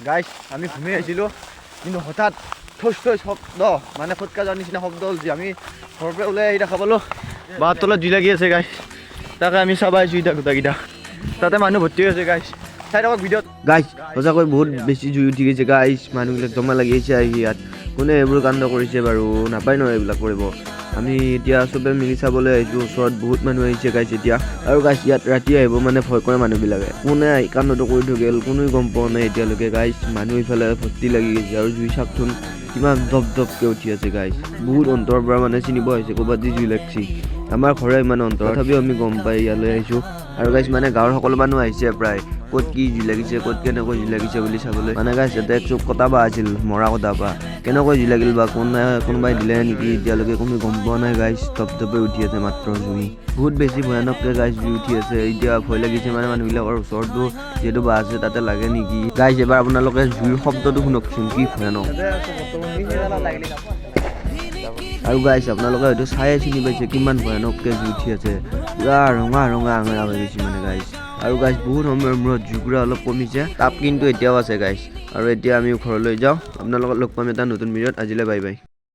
গাইছ আমি ঘুমি আহিছিলোঁ কিন্তু হঠাৎ ঠোচ ঠোচ শব্দ মানে ফটকা যোৱাৰ নিচিনা শব্দ হ'ল যে আমি ঘৰৰ পৰা ওলাই আহি দেখা পালোঁ বাঁহৰ তলত জুই লাগি আছে গাইছ তাকে আমি চাব আহিছোঁ এতিয়া গোটেইকেইটা তাতে মানুহ ভৰ্তি হৈছে গাইছ চাই থাকক ভিডিঅ'ত গাইছ সঁচাকৈ বহুত বেছি জুই উঠি গৈছে গাইছ মানুহবিলাক জমা লাগি আহিছে আহি ইয়াত কোনে এইবোৰ কাণ্ড কৰিছে বাৰু নাপায় নহয় এইবিলাক কৰিব আমি এতিয়া চবে মিলি চাবলৈ আহিছোঁ ওচৰত বহুত মানুহ আহিছে গাইছ এতিয়া আৰু গাইছ ইয়াত ৰাতি আহিব মানে ভয় কৰে মানুহবিলাকে কোনে কাণ্ডটো কৰি থৈ গ'ল কোনেও গম পোৱা নাই এতিয়ালৈকে গাইছ মানুহ ইফালে ভৰ্তি লাগি গৈছে আৰু জুই চাওকচোন কিমান দপ দপকৈ উঠি আছে গাইছ বহুত অন্তৰৰ পৰা মানে চিনিব আহিছে ক'ৰবাত যি জুই লাগছি আমাৰ ঘৰে ইমান অন্তৰ তথাপিও আমি গম পাই ইয়ালৈ আহিছোঁ আৰু গাইছ মানে গাঁৱৰ সকলো মানুহ আহিছে প্ৰায় ক'ত কি জুই লাগিছে ক'ত কেনেকৈ জুই লাগিছে বুলি চাবলৈ মানে গাইছ ইয়াতে চুপ কটা বা আছিল মৰা কটা বা কেনেকৈ জুই লাগিল বা কোনোবাই দিলে নেকি এতিয়ালৈকে কোনো গম পোৱা নাই গাইছ ধপধপে উঠি আছে মাত্ৰ জুই বহুত বেছি ভয়ানককৈ গাইছ জুই উঠি আছে এতিয়া ভয় লাগিছে মানে মানুহবিলাকৰ ওচৰতো যিহেতু বা আছে তাতে লাগে নেকি গাইছ এবাৰ আপোনালোকে জুইৰ শব্দটো শুনকচোন কি ভয়ানক আৰু গাইছ আপোনালোকে হয়তো চাই চিনি পাইছে কিমান ভয়ানককৈ জুই উঠি আছে পুৰা ৰঙা ৰঙা আঙৰা হৈ গৈছে মানে গাইছ আৰু গাইছ বহুত সময়ৰ মূৰত জুইকুৰা অলপ কমিছে তাপ কিন্তু এতিয়াও আছে গাইছ আৰু এতিয়া আমি ঘৰলৈ যাওঁ আপোনালোকক লগ পাম এটা নতুন ভিডিঅ'ত আজিলৈ বাই বাই